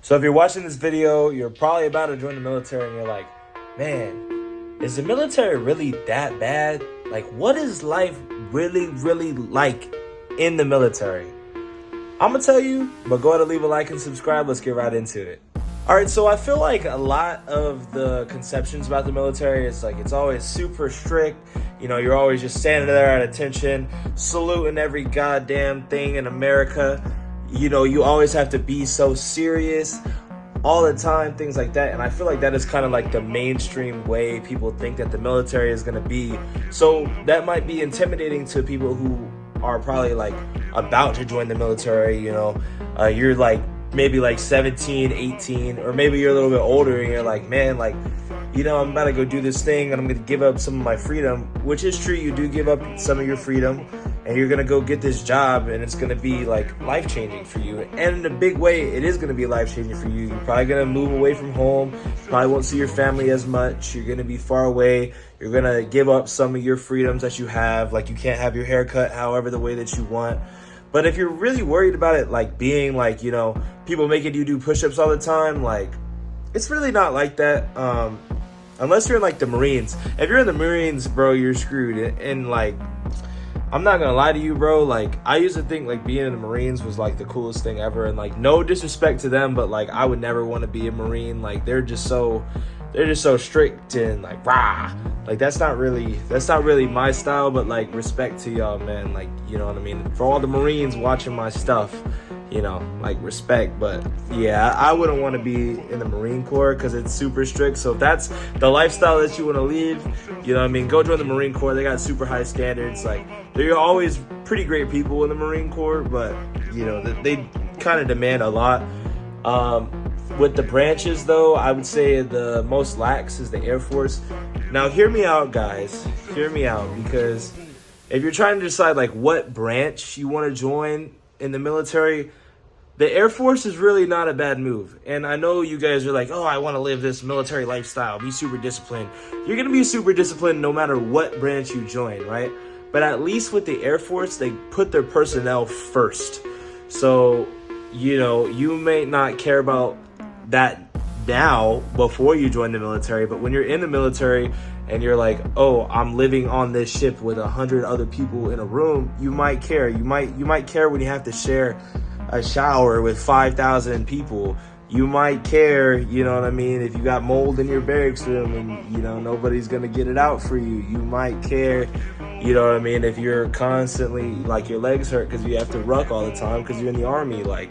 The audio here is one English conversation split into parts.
So if you're watching this video, you're probably about to join the military and you're like, man, is the military really that bad? Like, what is life really like in the military? I'm gonna tell you, but go ahead and leave a like and subscribe. Let's get right into it. All right, so I feel like a lot of the conceptions about the military is like it's always super strict. You know, you're always just standing there at attention, saluting every goddamn thing in America. You know, you always have to be so serious all the time, things like that. And I feel like that is kind of like the mainstream way people think that the military is going to be. So that might be intimidating to people who are probably like about to join the military. You know, you're like maybe like 17, 18, or maybe you're a little bit older and you're like, man, like, you know, I'm about to go do this thing and I'm going to give up some of my freedom, which is true. You do give up some of your freedom and you're going to go get this job and it's going to be like life-changing for you. And in a big way, it is going to be life-changing for you. You're probably going to move away from home. You probably won't see your family as much. You're going to be far away. You're going to give up some of your freedoms that you have. Like you can't have your hair cut however the way that you want. But if you're really worried about it, like being like, you know, people making you do push-ups all the time, like it's really not like that. Unless you're in like the Marines. If you're in the Marines, bro, you're screwed. And like, I'm not gonna lie to you, bro. Like, I used to think like being in the Marines was like the coolest thing ever. And like, no disrespect to them, but like, I would never want to be a Marine. Like, they're just so strict and like rah. Like that's not really my style. But like, respect to y'all, man. Like, you know what I mean. For all the Marines watching my stuff, you know, like respect. But yeah, I wouldn't want to be in the Marine Corps because it's super strict. So if that's the lifestyle that you want to leave, you know what I mean, go join the Marine Corps. They got super high standards. Like, they're always pretty great people in the Marine Corps, but you know, they kind of demand a lot. With the branches though, I would say the most lax is the Air Force. Now hear me out, guys. Hear me out, because if you're trying to decide like what branch you want to join in the military, the Air Force is really not a bad move. And I know you guys are like, oh, I want to live this military lifestyle, be super disciplined. You're going to be super disciplined no matter what branch you join, right? But at least with the Air Force, they put their personnel first. So, you know, you may not care about that now before you join the military, but when you're in the military and you're like, oh, I'm living on this ship with 100 other people in a room, you might care. You might care when you have to share a shower with 5,000 people. You might care, you know what I mean, if you got mold in your barracks room and, you know, nobody's gonna get it out for you. You might care, you know what I mean, if you're constantly, like, your legs hurt because you have to ruck all the time because you're in the Army. Like,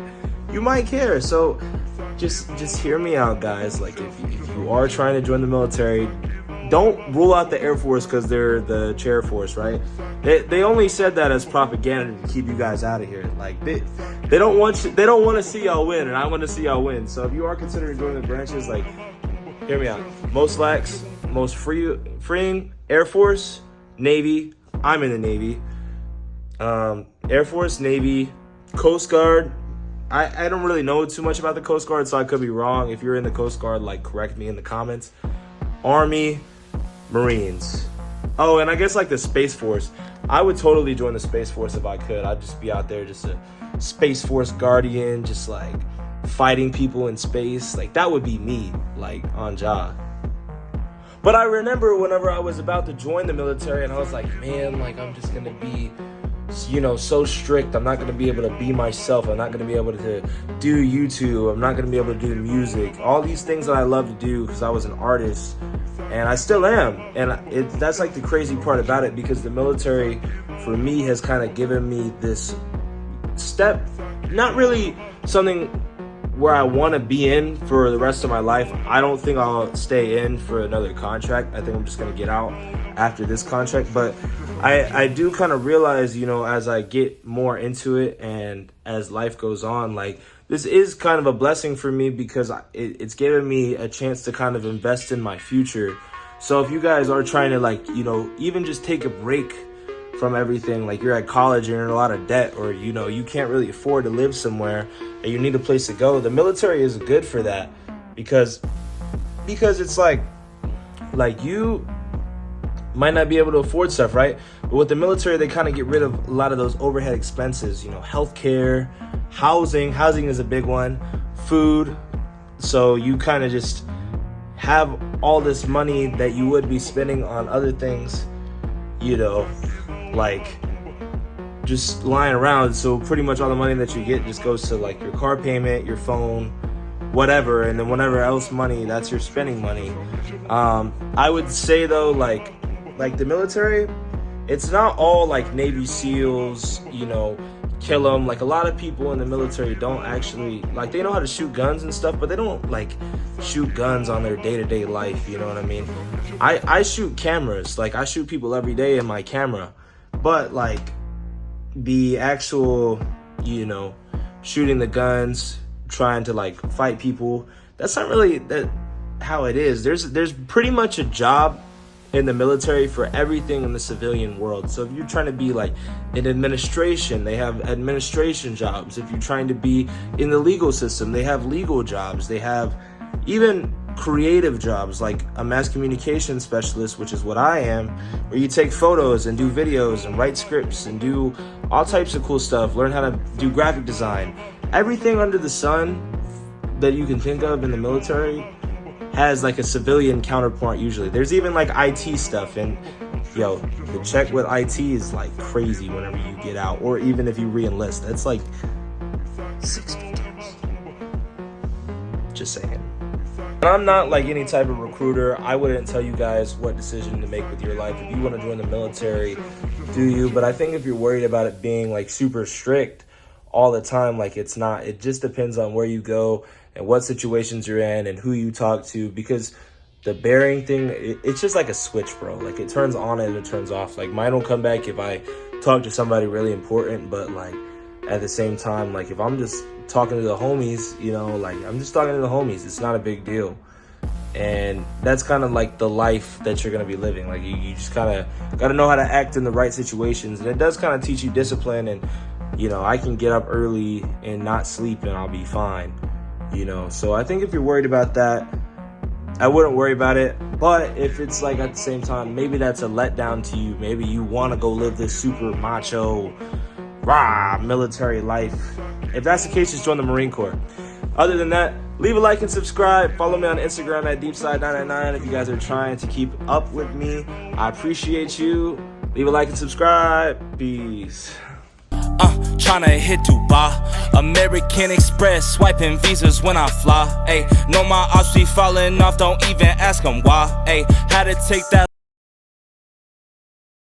you might care. So just hear me out, guys. Like, if you are trying to join the military, don't rule out the Air Force because they're the chair force, right? They only said that as propaganda to keep you guys out of here. Like, they don't want to see y'all win, and I want to see y'all win. So if you are considering joining the branches, like, hear me out. Most lax, most freeing, Air Force, Navy. I'm in the Navy. Air Force, Navy, Coast Guard. I don't really know too much about the Coast Guard, so I could be wrong. If you're in the Coast Guard, like, correct me in the comments. Army, Marines. Oh, and I guess like the Space Force. I would totally join the Space Force if I could. I'd just be out there just a Space Force guardian, just like fighting people in space. Like, that would be me, like, on job. But I remember whenever I was about to join the military and I was like, man, like, I'm just gonna be, you know, so strict. I'm not going to be able to be myself. I'm not going to be able to do YouTube. I'm not going to be able to do music. All these things that I love to do because I was an artist, and I still am. And that's like the crazy part about it, because the military for me has kind of given me this step, not really something where I want to be in for the rest of my life. I don't think I'll stay in for another contract. I think I'm just going to get out after this contract. But I do kind of realize, you know, as I get more into it and as life goes on, like, this is kind of a blessing for me because it's given me a chance to kind of invest in my future. So if you guys are trying to, like, you know, even just take a break from everything, like you're at college, you're in a lot of debt, or, you know, you can't really afford to live somewhere and you need a place to go, the military is good for that, because it's like you might not be able to afford stuff, right? But with the military, they kind of get rid of a lot of those overhead expenses, you know, healthcare, housing is a big one, food, So you kind of just have all this money that you would be spending on other things, you know, like just lying around. So pretty much all the money that you get just goes to like your car payment, your phone, whatever, and then whatever else money, that's your spending money. I would say though, like the military, it's not all like Navy SEALs, you know, kill them. Like a lot of people in the military don't actually, like, they know how to shoot guns and stuff, but they don't like shoot guns on their day-to-day life, you know what I mean? I shoot cameras, like I shoot people every day in my camera, but like the actual, you know, shooting the guns, trying to like fight people, that's not really that how it is. There's pretty much a job in the military for everything in the civilian world. So if you're trying to be like in administration, they have administration jobs. If you're trying to be in the legal system, they have legal jobs. They have even creative jobs like a mass communication specialist, which is what I am, where you take photos and do videos and write scripts and do all types of cool stuff, learn how to do graphic design. Everything under the sun that you can think of in the military has like a civilian counterpart usually. There's even like IT stuff, and yo, the check with IT is like crazy whenever you get out, or even if you re-enlist, that's like 6 figures. Just saying. And I'm not like any type of recruiter. I wouldn't tell you guys what decision to make with your life. If you want to join the military, do you? But I think if you're worried about it being like super strict all the time, like it's not. It just depends on where you go and what situations you're in and who you talk to, because the bearing thing, it's just like a switch, bro. Like it turns on and it turns off. Like mine will come back if I talk to somebody really important, but like at the same time, like if I'm just talking to the homies, you know, like I'm just talking to the homies, it's not a big deal. And that's kind of like the life that you're going to be living. Like you just kind of got to know how to act in the right situations. And it does kind of teach you discipline. And, you know, I can get up early and not sleep and I'll be fine, you know. So I think if you're worried about that, I wouldn't worry about it. But if it's like at the same time, maybe that's a letdown to you. Maybe you want to go live this super macho, rah, military life. If that's the case, just join the Marine Corps. Other than that, leave a like and subscribe. Follow me on Instagram at DEEPSIDE999 if you guys are trying to keep up with me. I appreciate you. Leave a like and subscribe. Peace. Tryna hit Dubai, American Express, swiping visas when I fly. Ayy, know my ops be falling off, don't even ask them why. Ayy, had to take that.